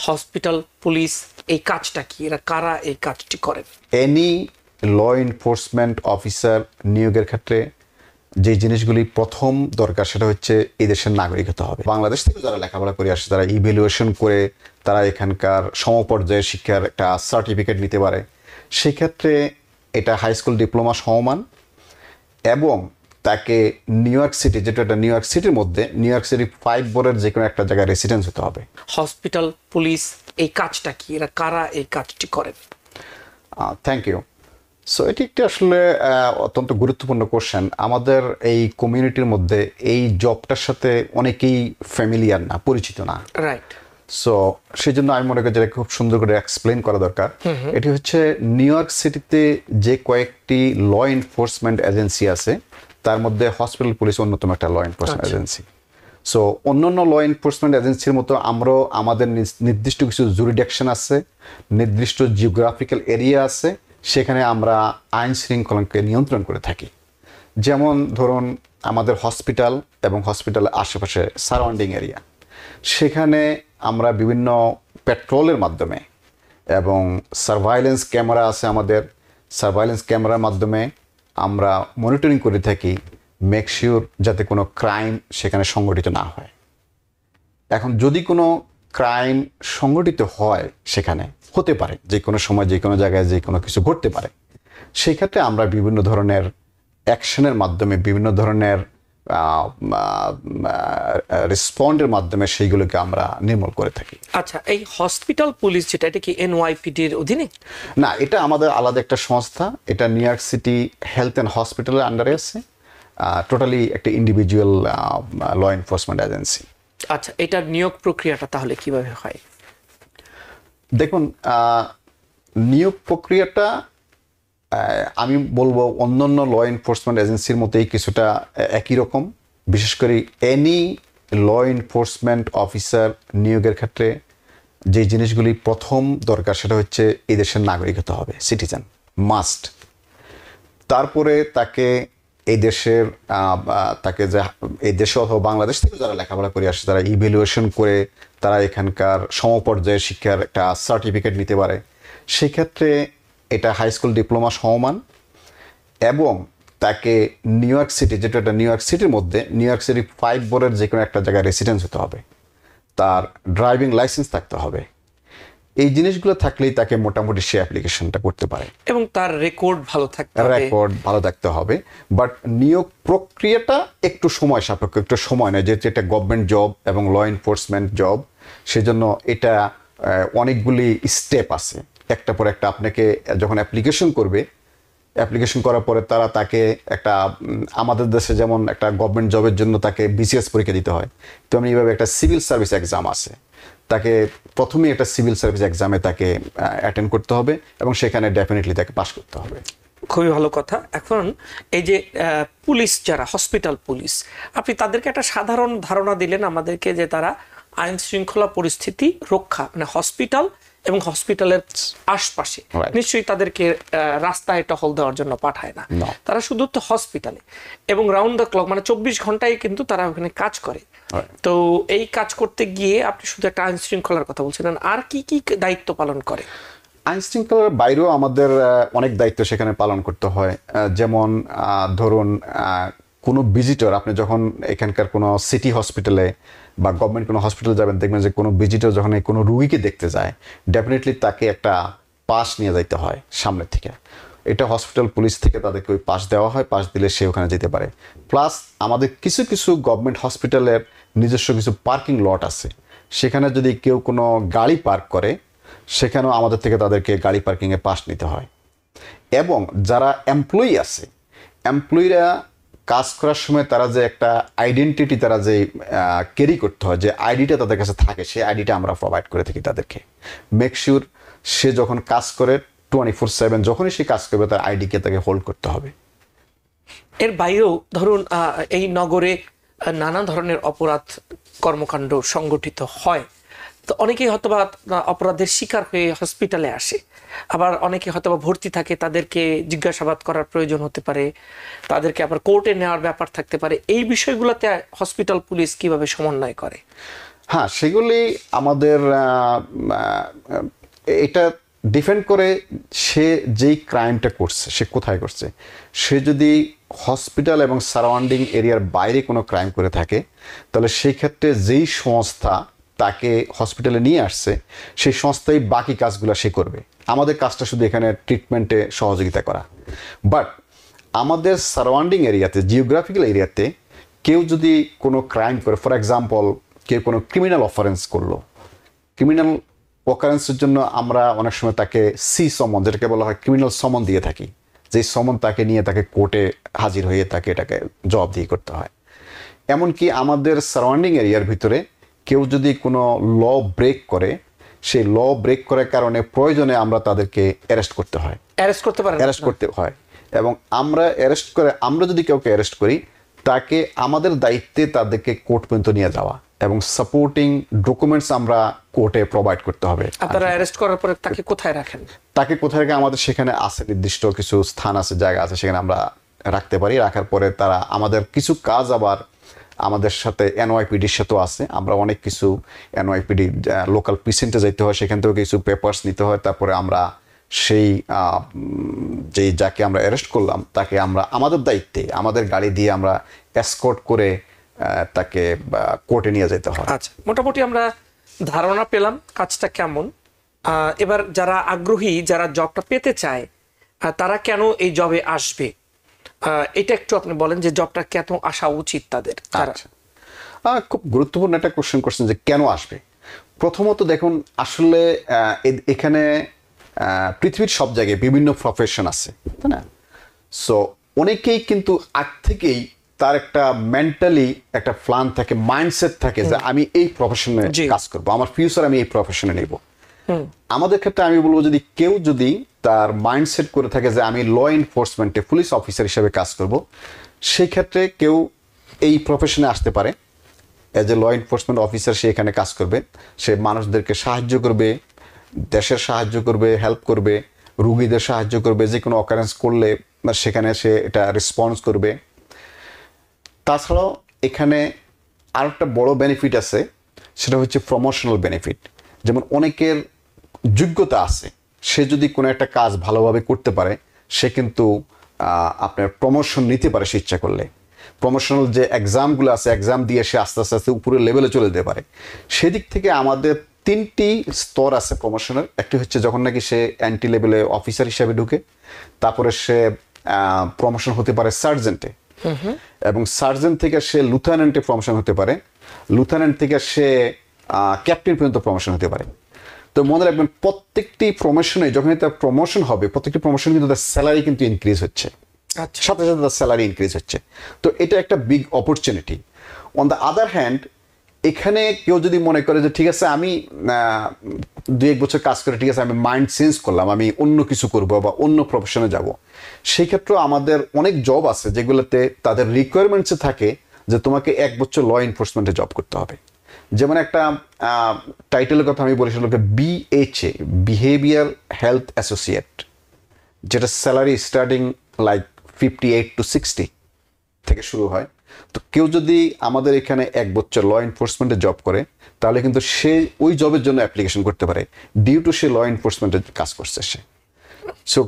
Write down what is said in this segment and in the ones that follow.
Hospital police এই কাজটা কি, এরা কারা এই কাজটি করেন? এনি ল এনফোর্সমেন্ট অফিসার নিয়োগের ক্ষেত্রে যে জিনিসগুলি প্রথম দরকার সেটা হচ্ছে এই দেশের নাগরিক হতে হবে। বাংলাদেশ থেকে যারা লেখাপড়া করে আসছে তারা ইভ্যালুয়েশন করে তারা এখানকার সমপর্যায়ের শিক্ষার একটা সার্টিফিকেট নিতে পারে। সেক্ষেত্রে এটা হাই স্কুল ডিপ্লোমা সমমান এবং তাকে নিউ ইয়র্ক সিটি, যেটা একটা নিউ ইয়র্ক সিটির মধ্যে নিউ ইয়র্ক সিটি 5 বোর্ডের যে কোনো একটা জায়গায় রেসিডেন্স হতে হবে। হসপিটাল পুলিশ এই কাজটা কি, এরা কারা এই কাজটি করেন? Thank you. সো এটি একটি আসলে অত্যন্ত গুরুত্বপূর্ণ কোশ্চেন। আমাদের এই কমিউনিটির মধ্যে এই জবটার সাথে অনেকেই ফ্যামিলিয়ার না, পরিচিত না। রাইট। সো সেই জন্য আমি মনে করি যেটা খুব সুন্দর করে এক্সপ্লেন করা দরকার। এটি হচ্ছে নিউ ইয়র্ক সিটিতে যে কয়েকটি ল এনফোর্সমেন্ট এজেন্সি আছে তার মধ্যে হসপিটাল পুলিশ অন্যতম একটা ল এনফোর্সমেন্ট এজেন্সি। সো অন্যান্য ল এনফোর্সমেন্ট এজেন্সির মতো আমরাও আমাদের নির্দিষ্ট কিছু জুরিডিকশন আছে, নির্দিষ্ট জিওগ্রাফিক্যাল এরিয়া আছে, সেখানে আমরা আইন শৃঙ্খলাকে নিয়ন্ত্রণ করে থাকি। যেমন ধরুন আমাদের হসপিটাল এবং হসপিটালের আশেপাশে সারাউন্ডিং এরিয়া, সেখানে আমরা বিভিন্ন পেট্রোলের মাধ্যমে এবং সার্ভাইলেন্স ক্যামেরা আছে আমাদের, সার্ভাইলেন্স ক্যামেরার মাধ্যমে আমরা মনিটরিং করে থাকি, মেক শিওর যাতে কোনো ক্রাইম সেখানে সংগঠিত না হয়। এখন যদি কোনো ক্রাইম সংগঠিত হয়, সেখানে হতে পারে যে কোনো সময় যে কোনো জায়গায় যে কোনো কিছু ঘটতে পারে, সেই ক্ষেত্রে আমরা বিভিন্ন ধরনের অ্যাকশনের মাধ্যমে, বিভিন্ন ধরনের রেসপন্ডের মাধ্যমে সেইগুলোকে আমরা নির্মূল করে থাকি। আচ্ছা, এই হসপিটাল পুলিশ যেটা, এটা কি এনওয়াইপিডির অধীনে? না, এটা আমাদের আলাদা একটা সংস্থা। এটা new York city health and হসপিটালের আন্ডারে আছে। টোটালি একটা ইন্ডিভিজুয়াল ল এনফোর্সমেন্ট এজেন্সি। আচ্ছা, এটার নিয়োগ প্রক্রিয়াটা তাহলে কিভাবে হয়? দেখুন, নিয়োগ প্রক্রিয়াটা আমি বলবো অন্যান্য ল এনফোর্সমেন্ট এজেন্সির মতোই কিছুটা একই রকম। বিশেষ করে এনি ল এনফোর্সমেন্ট অফিসার নিয়োগের ক্ষেত্রে যে জিনিসগুলি প্রথম দরকার সেটা হচ্ছে এই দেশের নাগরিক হতে হবে, সিটিজেন মাস্ট। তারপরে তাকে এই দেশের তাকে যে এই দেশে অথবা বাংলাদেশ থেকে যারা লেখাপড়া করে আসছে তারা ইভ্যালুয়েশন করে তারা এখানকার সমপর্যায়ের শিক্ষার একটা সার্টিফিকেট নিতে পারে। সেক্ষেত্রে এটা হাই স্কুল ডিপ্লোমা সমমান এবং তাকে নিউ ইয়র্ক সিটি, যেটা একটা নিউ ইয়র্ক সিটির মধ্যে নিউ ইয়র্ক সিটি 5 বোর্ডের যে কোনো একটা জায়গায় রেসিডেন্স হতে হবে, তার ড্রাইভিং লাইসেন্স থাকতে হবে। এই জিনিসগুলো থাকলেই তাকে মোটামুটি সে অ্যাপ্লিকেশনটা করতে পারে এবং তার রেকর্ড ভালো থাকতে হবে। রেকর্ড ভালো থাকতে হবে। বাট নিয়োগ প্রক্রিয়াটা একটু সময় সাপেক্ষ, একটু সময় নেয়, যেহেতু এটা গভর্নমেন্ট জব এবং ল এনফোর্সমেন্ট জব, সেজন্য এটা অনেকগুলি স্টেপ আছে, একটা পর একটা। আপনাকে যখন অ্যাপ্লিকেশন করবে, অ্যাপ্লিকেশন করার পরে তারা তাকে একটা, আমাদের দেশে যেমন একটা গভর্নমেন্ট জবের জন্য তাকে বিসিএস পরীক্ষা দিতে হয়, তেমনি এইভাবে একটা সিভিল সার্ভিস এক্সাম আছে। তাকে প্রথমেই একটা সিভিল সার্ভিস এক্সামে তাকে অ্যাটেন্ড করতে হবে এবং সেখানে ডেফিনেটলি তাকে পাস করতে হবে। খুবই ভালো কথা। এখন এই যে পুলিশ যারা হসপিটাল পুলিশ, আপনি তাদেরকে একটা সাধারণ ধারণা দিলেন আমাদেরকে যে তারা আইন শৃঙ্খলা পরিস্থিতি রক্ষা, মানে হসপিটাল এবং হসপিটালের আশপাশে, নিশ্চয়ই তাদেরকে রাস্তায় টহল দেওয়ার জন্য পাঠায় না, তারা শুধু তো হসপিটালে এবং রাউন্ড দ্য ক্লক, মানে 24 ঘন্টায় কিন্তু তারা ওখানে কাজ করে। তো এই কাজ করতে গিয়ে আপনি শুধু একটা আইন শৃঙ্খলার কথা বলছিলেন, আর কি কি দায়িত্ব পালন করে? আইন শৃঙ্খলার বাইরেও আমাদের অনেক দায়িত্ব সেখানে পালন করতে হয়। যেমন ধরুন কোনো ভিজিটর, আপনি যখন এখানকার কোনো সিটি হসপিটালে বা গভর্নমেন্ট কোনো হসপিটালে যাবেন, দেখবেন যে কোনো ভিজিটর যখন কোনো রুগীকে দেখতে যায়, ডেফিনেটলি তাকে একটা পাস নিয়ে যাইতে হয় সামনের থেকে। এটা হসপিটাল পুলিশ থেকে তাদেরকে ওই পাস দেওয়া হয়, পাস দিলে সে ওখানে যেতে পারে। প্লাস আমাদের কিছু কিছু গভর্নমেন্ট হসপিটালের নিজস্ব কিছু পার্কিং লট আছে, সেখানে যদি কেউ কোনো গাড়ি পার্ক করে, সেখানেও আমাদের থেকে তাদেরকে গাড়ি পার্কিংয়ে পাস নিতে হয়। এবং যারা এমপ্লয়ি আছে, এমপ্লয়িরা কাজ করার সময় তারা যে একটা আইডেন্টিটি তারা যে ক্যারি করতে হয়, যে আইডিটা তাদের কাছে থাকে, সেই আইডিটা আমরা প্রোভাইড করে থাকি তাদেরকে। মেক শিওর সে যখন কাজ করে 24/7 যখনই সে কাজ করবে তার আইডিকে তাকে হোল্ড করতে হবে। এর বাইরেও ধরুন এই নগরে নানা ধরনের অপরাধ কর্মকাণ্ড সংগঠিত হয়, তো অনেকেই হয়তোবা অপরাধের শিকার হয়ে হসপিটালে আসে, আবার অনেকে হয়তোবা ভর্তি থাকে, তাদেরকে জিজ্ঞাসাবাদ করার প্রয়োজন হতে পারে, তাদেরকে আবার কোর্টে নেওয়ার ব্যাপার থাকতে পারে। এই বিষয়গুলোতে হসপিটাল পুলিশ কিভাবে সমন্বয় করে? হ্যাঁ, সেগুলি আমাদের এটা ডিপেন্ড করে সে যেই ক্রাইমটা করছে সে কোথায় করছে। সে যদি হসপিটাল এবং সারাউন্ডিং এরিয়ার বাইরে কোনো ক্রাইম করে থাকে, তাহলে সেই ক্ষেত্রে যেই সংস্থা তাকে হসপিটালে নিয়ে আসছে সেই সংস্থাই বাকি কাজগুলো সে করবে। আমাদের কাজটা শুধু এখানে ট্রিটমেন্টে সহযোগিতা করা। বাট আমাদের সারাউন্ডিং এরিয়াতে, জিওগ্রাফিক্যাল এরিয়াতে কেউ যদি কোনো ক্রাইম করে, ফর এক্সাম্পল কেউ কোনো ক্রিমিনাল অফারেন্স করলো, ক্রিমিনাল অকারেন্সের জন্য আমরা অনেক সময় তাকে সি সমন, যেটাকে বলা হয় ক্রিমিনাল সমন দিয়ে থাকি, যে সমন তাকে নিয়ে তাকে কোর্টে হাজির হয়ে তাকে এটাকে জবাবদিহি করতে হয়। এমনকি আমাদের সারাউন্ডিং এরিয়ার ভিতরে কেউ যদি কোনো ল ব্রেক করে, সেই ল ব্রেক করার কারণে প্রয়োজনে আমরা তাদেরকে অ্যারেস্ট করতে হয়, অ্যারেস্ট করতে হয়। এবং আমরা যদি কাউকে অ্যারেস্ট করি, তাকে আমাদের দায়িত্বে তাদেরকে কোর্ট পর্যন্ত নিয়ে যাওয়া এবং সাপোর্টিং ডকুমেন্টস আমরা কোর্টে প্রোভাইড করতে হবে। আপনারা অ্যারেস্ট করার পরে তাকে কোথায় রাখেন? তাকে কোথায় রাখে, আমাদের সেখানে আছে নির্দিষ্ট কিছু স্থান আছে, জায়গা আছে, সেখানে আমরা রাখতে পারি। রাখার পরে তারা আমাদের কিছু কাজ আবার আমাদের সাথে এনওয়াইপিডির সাথেও আছে। আমরা অনেক কিছু এনওয়াইপিডি লোকাল প্রিসেন্টে যাইতে হয়, সেখান থেকেও কিছু পেপারস নিতে হয়। তারপরে আমরা সেই যাকে আমরা অ্যারেস্ট করলাম তাকে আমরা আমাদের দায়িত্বে আমাদের গাড়ি দিয়ে আমরা এসকর্ট করে তাকে কোর্টে নিয়ে যেতে হয়। আচ্ছা, মোটামুটি আমরা ধারণা পেলাম কাজটা কেমন। এবার যারা আগ্রহী, যারা জবটা পেতে চায়, তারা কেন এই জবে আসবে, এটা একটু আপনি বলেন যে জবটা কেন আসা উচিত তাদের। আচ্ছা, খুব গুরুত্বপূর্ণ একটা কোশ্চেন করছেন যে কেন আসবে। প্রথমত দেখুন, আসলে এখানে পৃথিবীর সব জায়গায় বিভিন্ন প্রফেশন আছে, তাই না? সো অনেকেই কিন্তু আগ থেকেই তার একটা মেন্টালি একটা প্ল্যান থাকে, মাইন্ডসেট থাকে যে আমি এই প্রফেশনে কাজ করবো, আমার ফিউচার আমি এই প্রফেশনে নেব। আমাদের ক্ষেত্রে আমি বলবো, যদি তার মাইন্ডসেট করে থাকে যে আমি ল এনফোর্সমেন্টে পুলিশ অফিসার হিসেবে কাজ করব, সেই ক্ষেত্রে কেউ এই প্রফেশনে আসতে পারে। As a law enforcement officer সে এখানে কাজ করবে, সে মানুষদেরকে সাহায্য করবে, দেশের সাহায্য করবে, হেল্প করবে, রুগীদের সাহায্য করবে, যে কোনো অকারেন্স করলে সেখানে সে এটা রেসপন্স করবে। তাছাড়াও এখানে আর একটা বড় বেনিফিট আছে, সেটা হচ্ছে প্রমোশনাল বেনিফিট। যেমন অনেকের যোগ্যতা আছে, সে যদি কোনো একটা কাজ ভালোভাবে করতে পারে, সে কিন্তু আপনার প্রমোশন নিতে পারে সে ইচ্ছা করলে। প্রমোশনাল যে এক্সামগুলো আছে, এক্সাম দিয়ে সে আস্তে আস্তে আস্তে উপরের লেভেলে চলে যেতে পারে। সেদিক থেকে আমাদের 3টি স্তর আছে প্রমোশনের। একটি হচ্ছে যখন নাকি সে এন্ট্রি লেভেলে অফিসার হিসাবে ঢুকে, তারপরে সে প্রমোশন হতে পারে সার্জেন্টে, এবং সার্জেন্ট থেকে সে লুথানেন্টে প্রমোশন হতে পারে, লুথানেন্ট থেকে সে ক্যাপ্টেন পর্যন্ত প্রমোশন হতে পারে। তো মনে রাখবেন, প্রত্যেকটি প্রমোশনে যখনই তার প্রমোশন হবে, প্রত্যেকটি প্রমোশন কিন্তু তার স্যালারি কিন্তু ইনক্রিজ হচ্ছে, সাথে সাথে তার স্যালারি ইনক্রিজ হচ্ছে। তো এটা একটা big opportunity. On the other hand, এখানে কেউ যদি মনে করে যে ঠিক আছে আমি 2-1 বছর কাজ করে ঠিক আছে আমি মাইন্ড চেঞ্জ করলাম, আমি অন্য কিছু করব বা অন্য প্রফেশনে যাব, সেই ক্ষেত্রে আমাদের অনেক জব আছে যেগুলোতে তাদের রিকোয়ারমেন্টসে থাকে যে তোমাকে 1 বছর ল এনফোর্সমেন্টে জব করতে হবে। যেমন একটা টাইটেলের কথা আমি বলেছিলাম, BHA, বিহেভিয়ার হেলথ অ্যাসোসিয়েট, যেটা স্যালারি স্টার্টিং লাইক 58 to 60 থেকে শুরু হয়। তো কেউ যদি আমাদের এখানে 1 বছর ল এনফোর্সমেন্টে জব করে, তাহলে কিন্তু সে ওই জবের জন্য অ্যাপ্লিকেশন করতে পারে, ডিউ টু সে ল এনফোর্সমেন্টে কাজ করছে সে। সো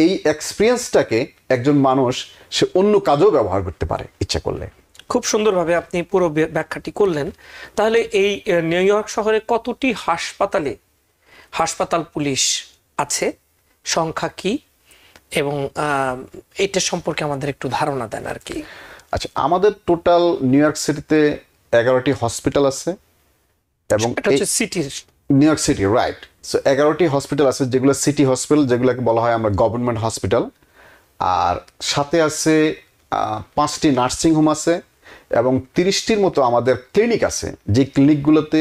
এই এক্সপিরিয়েন্সটাকে একজন মানুষ সে অন্য কাজেও ব্যবহার করতে পারে ইচ্ছা করলে। খুব সুন্দরভাবে আপনি পুরো ব্যাখ্যাটি করলেন। তাহলে এই নিউ ইয়র্ক শহরে কতটি হাসপাতাল পুলিশ আছে, সংখ্যা কি, এবং এটা সম্পর্কে আমাদের একটু ধারণা দেন আর কি। আচ্ছা, আমাদের টোটাল নিউ ইয়র্ক সিটিতে 11টি হসপিটাল আছে, এবং New York city, right. So 11টি হসপিটাল আছে, যেগুলো সিটি হসপিটাল, যেগুলোকে বলা হয় আমরা গভর্নমেন্ট হসপিটাল। আর সাথে আছে 5টি নার্সিং হোম আছে, এবং 30টির মতো আমাদের ক্লিনিক আছে, যে ক্লিনিকগুলোতে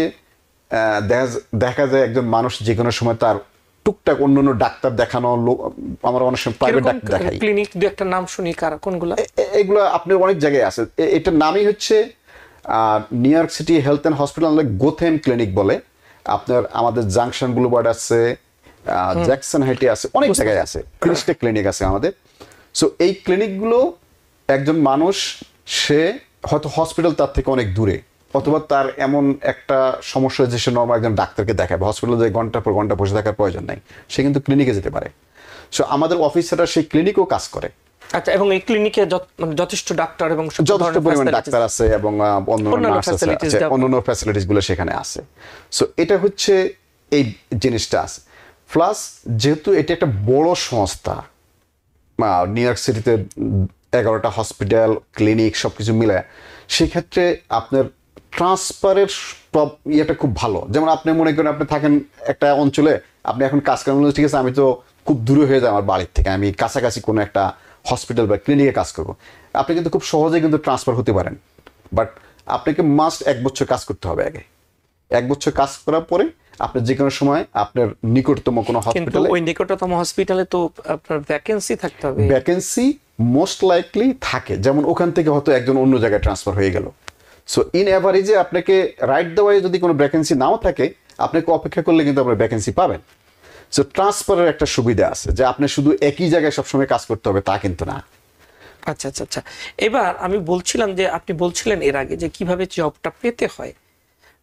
দেখা যায় একজন মানুষ যে কোনো সময় তার টুকটাক অন্য ডাক্তার দেখানো, আমরা অনেক সময় প্রাইভেট ডাক্তার দেখাই। ক্লিনিক দু একটা নাম শুনি, কোনগুলো? এগুলো আপনার অনেক জায়গায় আছে। এটার নামই হচ্ছে New York city health and hospital, Gotham clinic বলে। আপনার আমাদের জাংশন বুলভার্ড আছে, জ্যাকসন হাইটে আছে, অনেক জায়গায় আছে, 30টা ক্লিনিক আছে আমাদের। সো এই ক্লিনিকগুলো একজন মানুষ, সে হয়তো হসপিটাল তার থেকে অনেক দূরে, অথবা তার এমন একটা সমস্যা যে সে নর্মাল একজন ডাক্তারকে দেখায়, হসপিটালে যে ঘন্টার পর ঘন্টা বসে থাকার প্রয়োজন নাই, সে কিন্তু ক্লিনিকে যেতে পারে। সো আমাদের অফিসাররা সেই ক্লিনিকও কাজ করে। আচ্ছা, এবং এই ক্লিনিকে যথেষ্ট ডাক্তার এবং যথেষ্ট পরিমাণ ডাক্তার আছে এবং অন্যান্য নার্স আছে, অন্যান্য ফ্যাসিলিটিস গুলো সেখানে আছে। সো এটা হচ্ছে এই জিনিসটা আছে। প্লাস যেহেতু এটা একটা বড় সংস্থা, নিউ ইয়র্ক সিটিতে 11টা হসপিটাল, ক্লিনিক সবকিছু মিলে, সেক্ষেত্রে আপনার ট্রান্সফারের ইয়েটা খুব ভালো। যেমন আপনি মনে করেন আপনি থাকেন একটা অঞ্চলে, আপনি এখন কাজ করেন, ঠিক আছে আমি তো খুব দূরে হয়ে যায় আমার বাড়ির থেকে, আমি কাছাকাছি কোনো একটা হসপিটাল বা ক্লিনিকে কাজ করবো, আপনি কিন্তু খুব সহজে কিন্তু ট্রান্সফার হতে পারেন। বাট আপনাকে মাস্ট 1 বছর কাজ করতে হবে আগে। 1 বছর কাজ করার পরে আপনি যে কোনো সময় আপনার নিকটতম কোনো হসপিটালে, ওই নিকটতম হসপিটালে তো আপনার ভ্যাকেন্সি থাকতে হবে। ভ্যাকেন্সি মোস্ট লাইকলি থাকে, যেমন ওখান থেকে হয়তো একজন অন্য জায়গায় ট্রান্সফার হয়ে গেল। সো ইন অ্যাভারেজে আপনাকে রাইট দ্য ওয়ে যদি কোনো ভ্যাকেন্সি নাও থাকে, আপনাকে অপেক্ষা করলে কিন্তু আপনার ভ্যাকেন্সি পাবেন। সো ট্রান্সফারের একটা সুবিধা আছে যে আপনি শুধু একই জায়গায় সবসময় কাজ করতে হবে তা কিন্তু না। আচ্ছা আচ্ছা আচ্ছা, এবার আমি বলছিলাম যে আপনি বলছিলেন এর আগে যে কিভাবে জবটা পেতে হয়,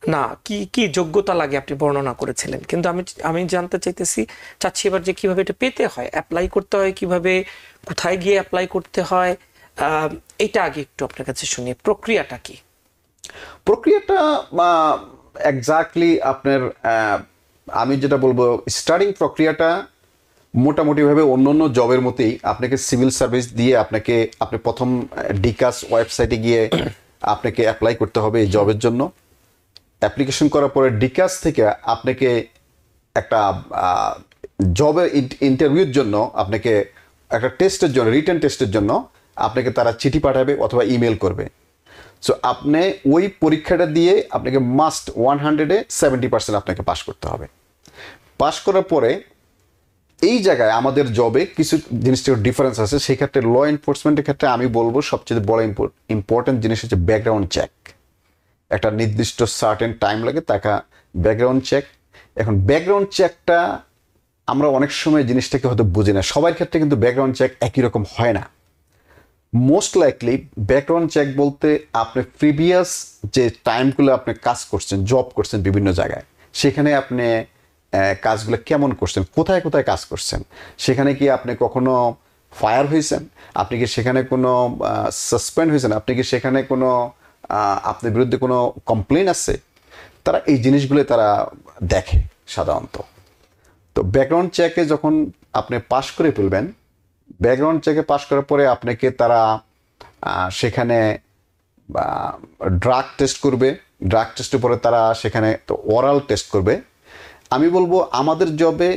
না কি কি যোগ্যতা লাগে আপনি বর্ণনা করেছিলেন, কিন্তু আমি জানতে চাচ্ছি এবার যে কিভাবে এটা পেতে হয়, অ্যাপ্লাই করতে হয় কিভাবে, কোথায় গিয়ে অ্যাপ্লাই করতে হয়, এটা আগে একটু আপনার কাছে শুনি, প্রক্রিয়াটা কি? প্রক্রিয়াটা এক্স্যাক্টলি আপনার আমি যেটা বলবো, স্টার্টিং প্রক্রিয়াটা মোটামুটিভাবে অন্য অন্য জবের মতোই। আপনাকে সিভিল সার্ভিস দিয়ে আপনি প্রথম ডিকাস ওয়েবসাইটে গিয়ে আপনাকে অ্যাপ্লাই করতে হবে এই জবের জন্য। অ্যাপ্লিকেশন করার পরে ডিকাস থেকে আপনাকে একটা জবের ইন্টারভিউর জন্য, আপনাকে একটা টেস্টের জন্য, রিটেন টেস্টের জন্য আপনাকে তারা চিঠি পাঠাবে অথবা ইমেল করবে। সো আপনি ওই পরীক্ষাটা দিয়ে আপনাকে মাস্ট 100-এ 70% আপনাকে পাস করতে হবে। পাস করার পরে এই জায়গায় আমাদের জবে কিছু জিনিসটার ডিফারেন্স আছে। সেই ক্ষেত্রে ল এনফোর্সমেন্টের ক্ষেত্রে আমি বলবো সবচেয়ে বড় ইম্পর্টেন্ট জিনিস হচ্ছে ব্যাকগ্রাউন্ড চেক। একটা নির্দিষ্ট সার্টেন টাইম লাগে তাকে ব্যাকগ্রাউন্ড চেক। এখন ব্যাকগ্রাউন্ড চেকটা আমরা অনেক সময় জিনিসটাকে হয়তো বুঝি না, সবার ক্ষেত্রে কিন্তু ব্যাকগ্রাউন্ড চেক একই রকম হয় না। মোস্ট লাইকলি ব্যাকগ্রাউন্ড চেক বলতে আপনি প্রিভিয়াস যে টাইমগুলো আপনি কাজ করছেন, জব করছেন বিভিন্ন জায়গায়, সেখানে আপনি কাজগুলো কেমন করছেন, কোথায় কোথায় কাজ করছেন, সেখানে কি আপনি কখনো ফায়ার হয়েছেন, আপনি কি সেখানে কোনো সাসপেন্ড হয়েছেন, আপনি কি সেখানে কোনো আপনার বিরুদ্ধে কোনো কমপ্লেন আছে, তারা এই জিনিসগুলো তারা দেখে সাধারণত। তো ব্যাকগ্রাউন্ড চেকে যখন আপনি পাশ করে ফেলবেন, ব্যাকগ্রাউন্ড চেকে পাশ করার পরে আপনাকে তারা সেখানে ড্রাগ টেস্ট করবে। ড্রাগ টেস্টের পরে তারা সেখানে তো ওরাল টেস্ট করবে। আমি বলবো আমাদের জবে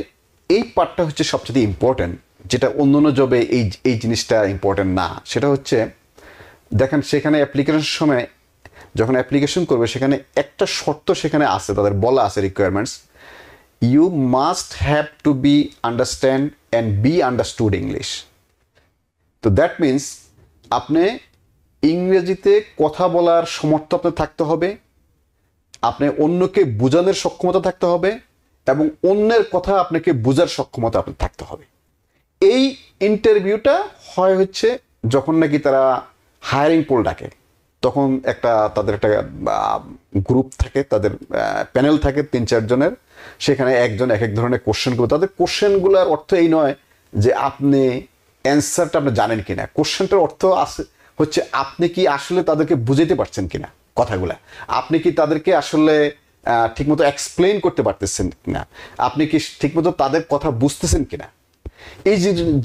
এই পার্টটা হচ্ছে সবচেয়ে ইম্পর্টেন্ট, যেটা অন্য অন্য জবে এই জিনিসটা ইম্পর্টেন্ট না। সেটা হচ্ছে দেখেন সেখানে অ্যাপ্লিকেশনের সময় যখন অ্যাপ্লিকেশন করবে, সেখানে একটা শর্ত সেখানে আছে, তাদের বলা আছে requirements, you must have to be understand and be understood English. তো দ্যাট মিনস আপনি ইংরেজিতে কথা বলার সমর্থ আপনার থাকতে হবে, আপনি অন্যকে বোঝানোর সক্ষমতা থাকতে হবে, এবং অন্যের কথা আপনাকে বোঝার সক্ষমতা আপনার থাকতে হবে। এই ইন্টারভিউটা হয় হচ্ছে যখন নাকি তারা হায়ারিং পোল ডাকে, তখন তাদের একটা গ্রুপ থাকে, তাদের প্যানেল থাকে 3-4 জনের, সেখানে একজন এক এক ধরনের কোশ্চেন করবে। তাদের কোশ্চেনগুলোর অর্থ এই নয় যে আপনি অ্যান্সারটা আপনি জানেন কিনা, কোশ্চেনটার অর্থ হচ্ছে আপনি কি আসলে তাদেরকে বুঝাইতে পারছেন কিনা কথাগুলা, আপনি কি তাদেরকে আসলে ঠিকমতো এক্সপ্লেন করতে পারতেছেন কিনা, আপনি কি ঠিকমতো তাদের কথা বুঝতেছেন কিনা। এই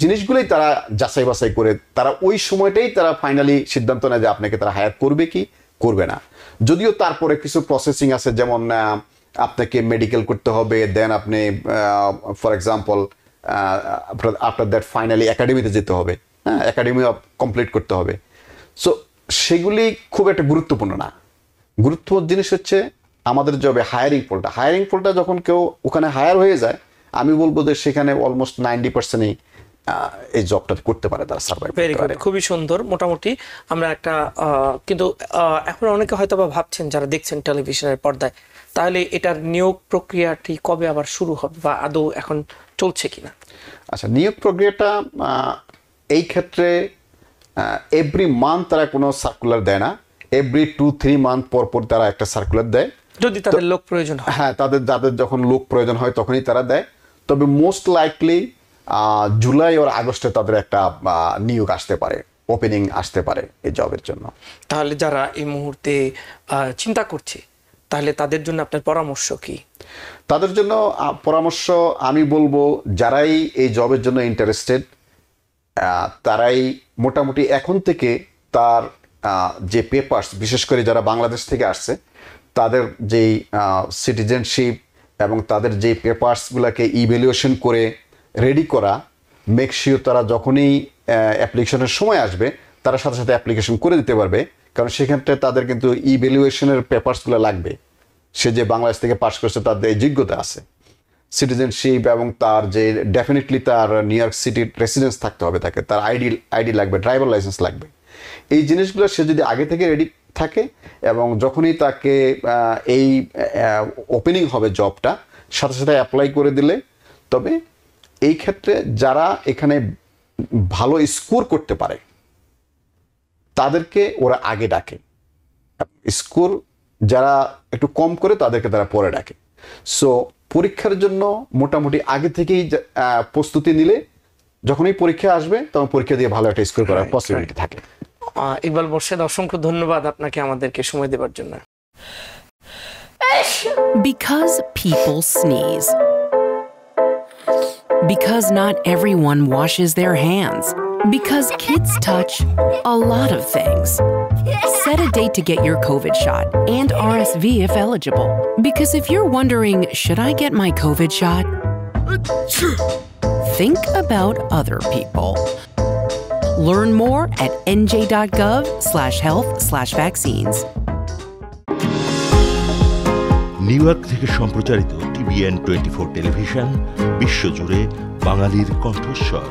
জিনিসগুলোই তারা যাচাই বাছাই করে তারা ওই সময়টাই তারা ফাইনালি সিদ্ধান্ত নেয় যে আপনাকে তারা হায়ার করবে কি করবে না। যদিও তারপরে কিছু প্রসেসিং আছে, যেমন আপনাকে মেডিকেল করতে হবে, দেন আপনি for example after that finally একাডেমিতে যেতে হবে, হ্যাঁ, একাডেমি কমপ্লিট করতে হবে। সো সেগুলি খুব একটা গুরুত্বপূর্ণ না। গুরুত্বপূর্ণ জিনিস হচ্ছে আমাদের জবে হায়ারিং পোলটা। হায়ারিং পোলটা যখন কেউ ওখানে হায়ার হয়ে যায়, আমি বলবো যে সেখানে অলমোস্ট 90%ই এই জবটা করতে পারে, তারা সার্ভাইভ করতে পারে। খুবই সুন্দর। মোটামুটি আমরা একটা কিন্তু এখন অনেকে হয়তো বা ভাবছেন যারা দেখছেন টেলিভিশনের পর্দায়, তাহলে এটার নিয়োগ প্রক্রিয়াটি কবে আবার শুরু হবে বা আদৌ এখন চলছে কিনা? আচ্ছা, নিয়োগ প্রক্রিয়াটা এই ক্ষেত্রে এভরি মান্থ তারা কোনো সার্কুলার দেয় না, এভরি 2-3 মান্থ পর পর তারা একটা সার্কুলার দেয়, যদি তাদের লোক প্রয়োজন হয়। হ্যাঁ, যাদের যখন লোক প্রয়োজন হয় তখনই তারা দেয়। তবে মোস্ট লাইকলি জুলাই আর আগস্টে তাদের একটা নিয়োগ আসতে পারে, ওপেনিং আসতে পারে এই জবের জন্য। তাহলে যারা এই মুহূর্তে চিন্তা করছে, তাহলে তাদের জন্য আপনার পরামর্শ কি? তাদের জন্য পরামর্শ আমি বলবো, যারাই এই জবের জন্য ইন্টারেস্টেড তারাই মোটামুটি এখন থেকে তার যে পেপারস, বিশেষ করে যারা বাংলাদেশ থেকে আসছে তাদের যেই সিটিজেনশিপ এবং তাদের যে পেপারসগুলোকে ইভ্যালুয়েশন করে রেডি করা, মেক শিওর তারা যখনই অ্যাপ্লিকেশনের সময় আসবে তারা সাথে সাথে অ্যাপ্লিকেশন করে দিতে পারবে। কারণ সেক্ষেত্রে তাদের কিন্তু ইভ্যালুয়েশনের পেপারসগুলো লাগবে। সে যে বাংলাদেশ থেকে পাস করছে তার এই যোগ্যতা আছে, সিটিজেনশিপ, এবং তার যে ডেফিনেটলি তার নিউ ইয়র্ক সিটির রেসিডেন্স থাকতে হবে, তাকে তার আইডি লাগবে, ড্রাইভার লাইসেন্স লাগবে। এই জিনিসগুলো সে যদি আগে থেকে রেডি থাকে এবং যখনই তাকে এই ওপেনিং হবে জবটা, সাথে সাথে অ্যাপ্লাই করে দিলে, তবে এই ক্ষেত্রে যারা এখানে ভালো স্কোর করতে পারে তাদেরকে ওরা আগে ডাকে, স্কোর যারা একটু কম করে তাদেরকে তারা পরে ডাকে। সো পরীক্ষার জন্য মোটামুটি আগে থেকেই প্রস্তুতি নিলে যখনই পরীক্ষা আসবে তখন পরীক্ষা দিয়ে ভালো একটা স্কোর করার পসিবিলিটি থাকে। ইকবাল মোর্শেদ, অসংখ্য ধন্যবাদ আপনাকে আমাদেরকে সময় দেওয়ার জন্য। Because people sneeze. Because not everyone washes their hands. Because kids touch a lot of things. Set a date to get your COVID shot and RSV if eligible. Because if you're wondering, should I get my COVID shot? Think about other people. Learn more at nj.gov/health/vaccines. New York থেকে সম্প্রচারিত TVN 24 television বিশ্বজুড়ে বাঙালির কণ্ঠস্বর।